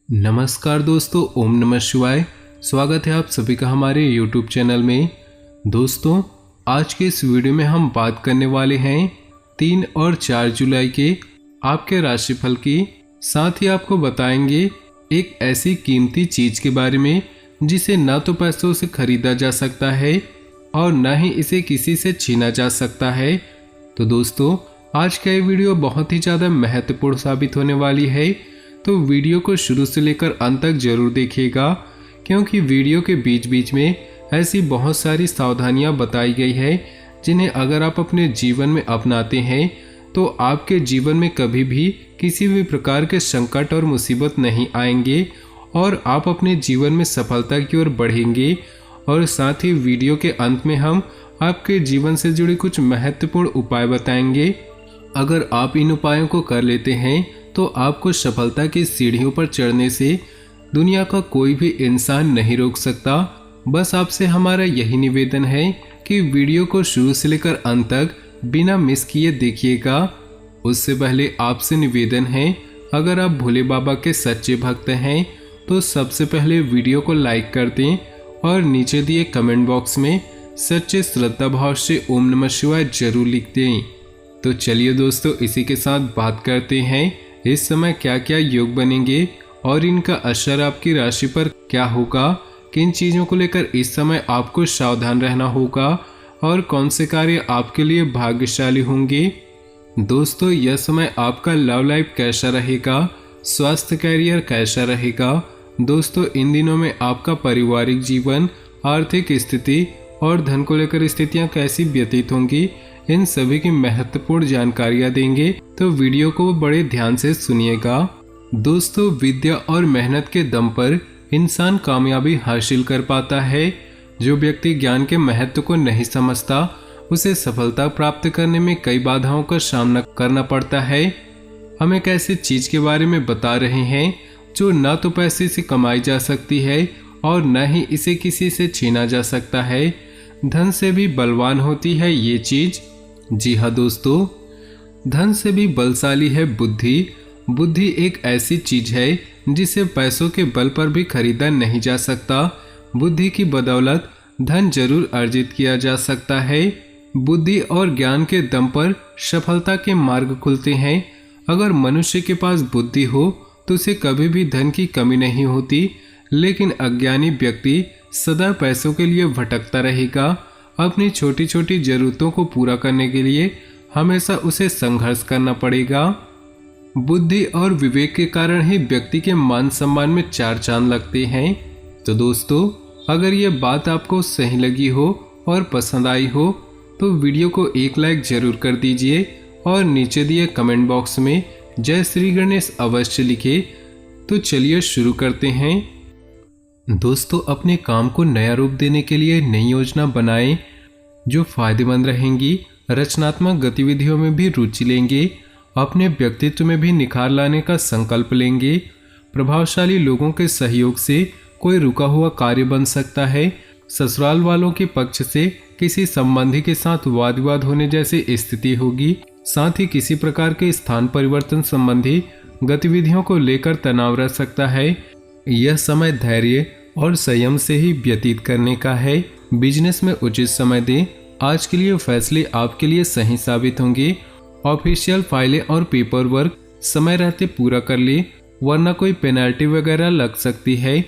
नमस्कार दोस्तों, ओम नमः शिवाय। स्वागत है आप सभी का हमारे YouTube चैनल में। दोस्तों, आज के इस वीडियो में हम बात करने वाले हैं 3 और 4 जुलाई के आपके राशिफल की। साथ ही आपको बताएंगे एक ऐसी कीमती चीज के बारे में जिसे ना तो पैसों से खरीदा जा सकता है और ना ही इसे किसी से छीना जा सकता है। तो दोस्तों, आज का ये वीडियो बहुत ही ज़्यादा महत्वपूर्ण साबित होने वाली है, तो वीडियो को शुरू से लेकर अंत तक जरूर देखिएगा, क्योंकि वीडियो के बीच बीच में ऐसी बहुत सारी सावधानियां बताई गई है जिन्हें अगर आप अपने जीवन में अपनाते हैं तो आपके जीवन में कभी भी किसी भी प्रकार के संकट और मुसीबत नहीं आएंगे और आप अपने जीवन में सफलता की ओर बढ़ेंगे। और साथ ही वीडियो के अंत में हम आपके जीवन से जुड़े कुछ महत्वपूर्ण उपाय बताएंगे। अगर आप इन उपायों को कर लेते हैं तो आपको सफलता की सीढ़ियों पर चढ़ने से दुनिया का कोई भी इंसान नहीं रोक सकता। बस आपसे हमारा यही निवेदन है कि वीडियो को शुरू से लेकर अंत तक बिना मिस किए देखिएगा। उससे पहले आपसे निवेदन है, अगर आप भोले बाबा के सच्चे भक्त हैं तो सबसे पहले वीडियो को लाइक कर दें और नीचे दिए कमेंट बॉक्स में सच्चे श्रद्धा भाव से ओम नमः शिवाय जरूर लिख दें। तो चलिए दोस्तों, इसी के साथ बात करते हैं इस समय क्या क्या योग बनेंगे और इनका असर आपकी राशि पर क्या होगा, किन चीजों को लेकर इस समय आपको सावधान रहना होगा और कौन से कार्य आपके लिए भाग्यशाली होंगे। दोस्तों, यह समय आपका लव लाइफ कैसा रहेगा, स्वास्थ्य कैरियर कैसा रहेगा। दोस्तों, इन दिनों में आपका पारिवारिक जीवन, आर्थिक स्थिति और धन को लेकर स्थितियां कैसी व्यतीत होंगी, इन सभी की महत्वपूर्ण जानकारियां देंगे, तो वीडियो को बड़े ध्यान से सुनिएगा। दोस्तों, विद्या और मेहनत के दम पर इंसान कामयाबी हासिल कर पाता है। जो व्यक्ति ज्ञान के महत्व को नहीं समझता उसे सफलता प्राप्त करने में कई बाधाओं का सामना करना पड़ता है। हम एक ऐसी चीज के बारे में बता रहे हैं जो ना तो पैसे से कमाई जा सकती है और न ही इसे किसी से छीना जा सकता है। धन से भी बलवान होती है ये चीज। जी हाँ दोस्तों, धन से भी बलशाली है बुद्धि। बुद्धि एक ऐसी चीज है जिसे पैसों के बल पर भी खरीदा नहीं जा सकता। बुद्धि की बदौलत धन जरूर अर्जित किया जा सकता है। बुद्धि और ज्ञान के दम पर सफलता के मार्ग खुलते हैं। अगर मनुष्य के पास बुद्धि हो तो उसे कभी भी धन की कमी नहीं होती, लेकिन अज्ञानी व्यक्ति सदा पैसों के लिए भटकता रहेगा। अपनी छोटी छोटी जरूरतों को पूरा करने के लिए हमेशा उसे संघर्ष करना पड़ेगा। बुद्धि और विवेक के कारण ही व्यक्ति के मान सम्मान में 4 चांद लगते हैं। तो दोस्तों, अगर ये बात आपको सही लगी हो और पसंद आई हो तो वीडियो को एक लाइक जरूर कर दीजिए और नीचे दिए कमेंट बॉक्स में जय श्री गणेश अवश्य लिखे। तो चलिए शुरू करते हैं। दोस्तों, अपने काम को नया रूप देने के लिए नई योजना बनाएं जो फायदेमंद रहेंगी। रचनात्मक गतिविधियों में भी रुचि लेंगे। अपने व्यक्तित्व में भी निखार लाने का संकल्प लेंगे। प्रभावशाली लोगों के सहयोग से कोई रुका हुआ कार्य बन सकता है। ससुराल वालों के पक्ष से किसी संबंधी के साथ वाद विवाद होने जैसी स्थिति होगी। साथ ही किसी प्रकार के स्थान परिवर्तन संबंधी गतिविधियों को लेकर तनाव रह सकता है। यह समय धैर्य और संयम से ही व्यतीत करने का है। बिजनेस में उचित समय दें। आज के लिए फैसले आपके लिए सही साबित होंगे। ऑफिशियल फाइलें और पेपर वर्क समय रहते पूरा कर ले, वरना कोई पेनल्टी वगैरह लग सकती है।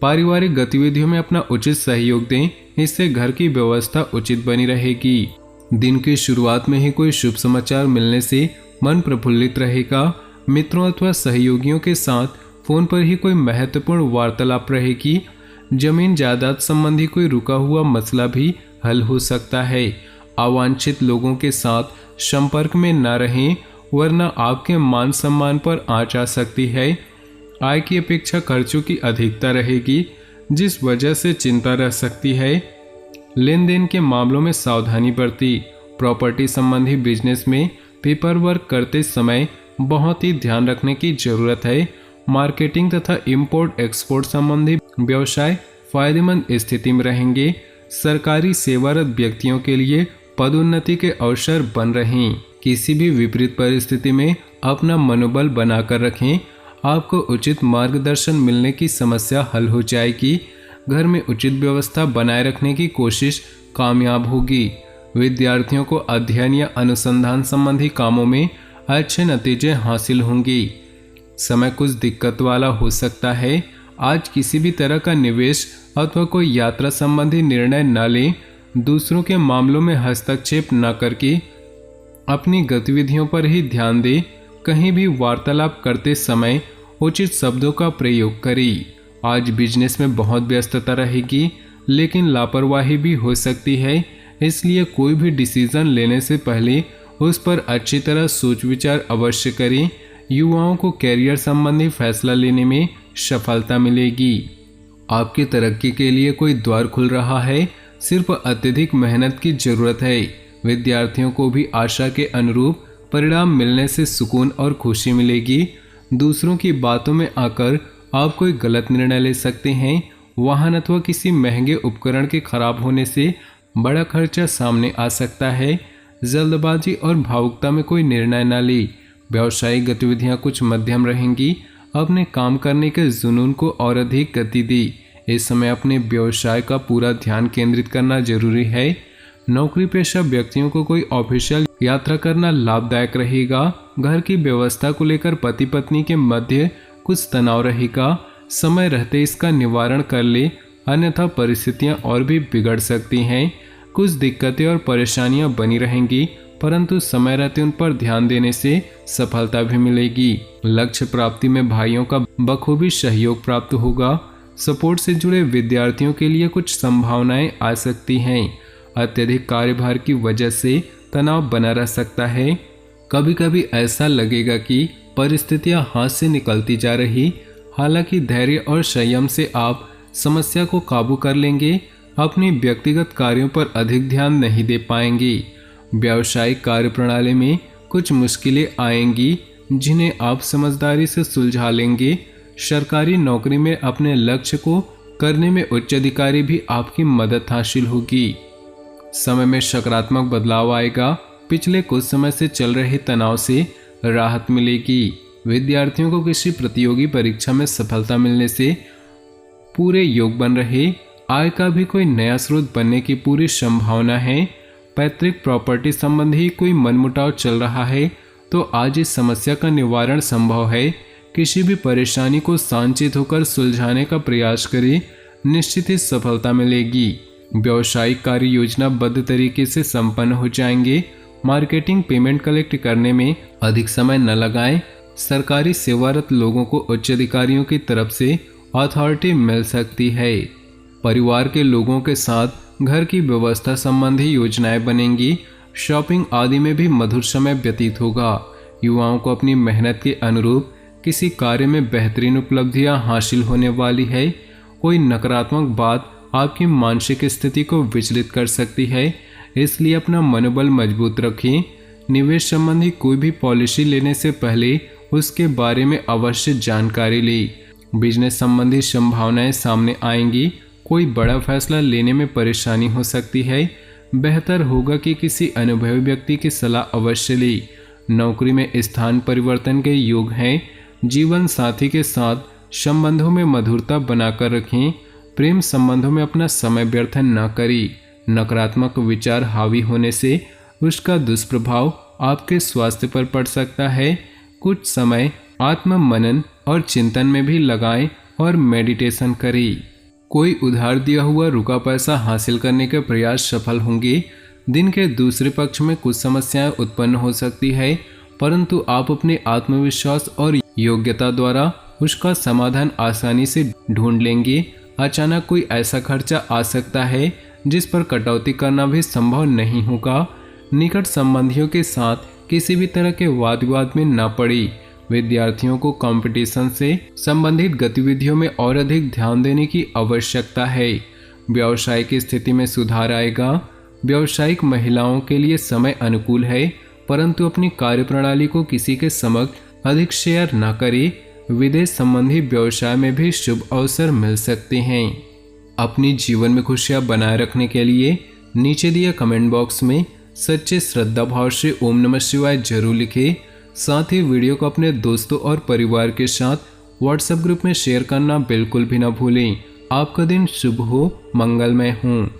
पारिवारिक गतिविधियों में अपना उचित सहयोग दें, इससे घर की व्यवस्था उचित बनी रहेगी। दिन की शुरुआत में ही कोई शुभ समाचार मिलने से मन प्रफुल्लित रहेगा। मित्रों अथवा सहयोगियों के साथ फोन पर ही कोई महत्वपूर्ण वार्तालाप रहेगी। जमीन जायदाद संबंधी कोई रुका हुआ मसला भी हल हो सकता है। अवांछित लोगों के साथ संपर्क में न रहें, वरना आपके मान सम्मान पर आंच आ सकती है। आय की अपेक्षा खर्चों की अधिकता रहेगी, जिस वजह से चिंता रह सकती है। लेन देन के मामलों में सावधानी बरती। प्रॉपर्टी संबंधी बिजनेस में पेपर वर्क करते समय बहुत ही ध्यान रखने की जरूरत है। मार्केटिंग तथा इंपोर्ट एक्सपोर्ट संबंधी व्यवसाय फायदेमंद स्थिति में रहेंगे। सरकारी सेवारत व्यक्तियों के लिए पदोन्नति के अवसर बन रहे हैं। किसी भी विपरीत परिस्थिति में अपना मनोबल बनाकर रखें। आपको उचित मार्गदर्शन मिलने की समस्या हल हो जाएगी। घर में उचित व्यवस्था बनाए रखने की कोशिश कामयाब होगी। विद्यार्थियों को अध्ययन या अनुसंधान संबंधी कामों में अच्छे नतीजे हासिल होंगे। समय कुछ दिक्कत वाला हो सकता है। आज किसी भी तरह का निवेश अथवा कोई यात्रा संबंधी निर्णय न लें। दूसरों के मामलों में हस्तक्षेप न करके अपनी गतिविधियों पर ही ध्यान दें। कहीं भी वार्तालाप करते समय उचित शब्दों का प्रयोग करें। आज बिजनेस में बहुत व्यस्तता रहेगी, लेकिन लापरवाही भी हो सकती है, इसलिए कोई भी डिसीजन लेने से पहले उस पर अच्छी तरह सोच विचार अवश्य करें। युवाओं को कैरियर संबंधी फैसला लेने में सफलता मिलेगी। आपकी तरक्की के लिए कोई द्वार खुल रहा है, सिर्फ अत्यधिक मेहनत की जरूरत है। विद्यार्थियों को भी आशा के अनुरूप परिणाम मिलने से सुकून और खुशी मिलेगी। दूसरों की बातों में आकर आप कोई गलत निर्णय ले सकते हैं। वाहन अथवा किसी महंगे उपकरण के खराब होने से बड़ा खर्चा सामने आ सकता है। जल्दबाजी और भावुकता में कोई निर्णय न ले। व्यावसायिक गतिविधियां कुछ मध्यम रहेंगी। अपने काम करने के जुनून को और अधिक गति दी। इस समय अपने व्यवसाय का पूरा ध्यान केंद्रित करना जरूरी है। नौकरी पेशा व्यक्तियों को कोई ऑफिशियल यात्रा करना लाभदायक रहेगा। घर की व्यवस्था को लेकर पति पत्नी के मध्य कुछ तनाव रहेगा। समय रहते इसका निवारण कर ले, अन्यथा परिस्थितियां और भी बिगड़ सकती हैं। कुछ दिक्कतें और परेशानियां बनी रहेंगी, परंतु समय रहते उन पर ध्यान देने से सफलता भी मिलेगी। लक्ष्य प्राप्ति में भाइयों का बखूबी सहयोग प्राप्त होगा। सपोर्ट से जुड़े विद्यार्थियों के लिए कुछ संभावनाएं आ सकती हैं। अत्यधिक कार्यभार की वजह से तनाव बना रह सकता है। कभी कभी ऐसा लगेगा कि परिस्थितियां हाथ से निकलती जा रही, हालांकि धैर्य और संयम से आप समस्या को काबू कर लेंगे। अपनी व्यक्तिगत कार्यों पर अधिक ध्यान नहीं दे पाएंगे। व्यावसायिक कार्यप्रणाली में कुछ मुश्किलें आएंगी, जिन्हें आप समझदारी से सुलझा लेंगे। सरकारी नौकरी में अपने लक्ष्य को करने में उच्च अधिकारी भी आपकी मदद हासिल होगी। समय में सकारात्मक बदलाव आएगा। पिछले कुछ समय से चल रहे तनाव से राहत मिलेगी। विद्यार्थियों को किसी प्रतियोगी परीक्षा में सफलता मिलने से पूरे योग बन रहे। आय का भी कोई नया स्रोत बनने की पूरी संभावना है। पैतृक प्रॉपर्टी संबंधी कोई मनमुटाव चल रहा है, तो आज इस समस्या का निवारण संभव है। किसी भी परेशानी को शांतचित्त होकर सुलझाने का प्रयास करें, निश्चित ही सफलता मिलेगी। व्यावसायिक कार्य योजनाबद्ध तरीके से संपन्न हो जाएंगे। मार्केटिंग पेमेंट कलेक्ट करने में अधिक समय न लगाएं। सरकारी सेवारत लोगों को उच्च अधिकारियों की तरफ से अथॉरिटी मिल सकती है। परिवार के लोगों के साथ घर की व्यवस्था संबंधी योजनाएं बनेंगी। शॉपिंग आदि में भी मधुर समय व्यतीत होगा। युवाओं को अपनी मेहनत के अनुरूप किसी कार्य में बेहतरीन उपलब्धियां हासिल होने वाली है। कोई नकारात्मक बात आपकी मानसिक स्थिति को विचलित कर सकती है, इसलिए अपना मनोबल मजबूत रखें। निवेश संबंधी कोई भी पॉलिसी लेने से पहले उसके बारे में अवश्य जानकारी लें। बिजनेस संबंधी संभावनाएं सामने आएंगी। कोई बड़ा फैसला लेने में परेशानी हो सकती है। बेहतर होगा कि किसी अनुभवी व्यक्ति की सलाह अवश्य लें। नौकरी में स्थान परिवर्तन के योग हैं। जीवन साथी के साथ संबंधों में मधुरता बनाकर रखें। प्रेम संबंधों में अपना समय व्यर्थ न करें। नकारात्मक विचार हावी होने से उसका दुष्प्रभाव आपके स्वास्थ्य पर पड़ सकता है। कुछ समय आत्म मनन और चिंतन में भी लगाएं और मेडिटेशन करें। कोई उधार दिया हुआ रुका पैसा हासिल करने के प्रयास सफल होंगे। दिन के दूसरे पक्ष में कुछ समस्याएं उत्पन्न हो सकती है, परंतु आप अपने आत्मविश्वास और योग्यता द्वारा उसका समाधान आसानी से ढूंढ लेंगे। अचानक कोई ऐसा खर्चा आ सकता है जिस पर कटौती करना भी संभव नहीं होगा। निकट संबंधियों के साथ किसी भी तरह के वाद विवाद में न पड़ी। विद्यार्थियों को कंपटीशन से संबंधित गतिविधियों में और अधिक ध्यान देने की आवश्यकता है। व्यवसाय की स्थिति में सुधार आएगा। व्यावसायिक महिलाओं के लिए समय अनुकूल है, परंतु अपनी कार्यप्रणाली को किसी के समक्ष अधिक शेयर न करें। विदेश संबंधी व्यवसाय में भी शुभ अवसर मिल सकते हैं। अपनी जीवन में खुशियां बनाए रखने के लिए नीचे दिए कमेंट बॉक्स में सच्चे श्रद्धा भाव से ओम नमः शिवाय जरूर लिखें। साथ ही वीडियो को अपने दोस्तों और परिवार के साथ व्हाट्सएप ग्रुप में शेयर करना बिल्कुल भी ना भूलें। आपका दिन शुभ हो, मंगलमय हो।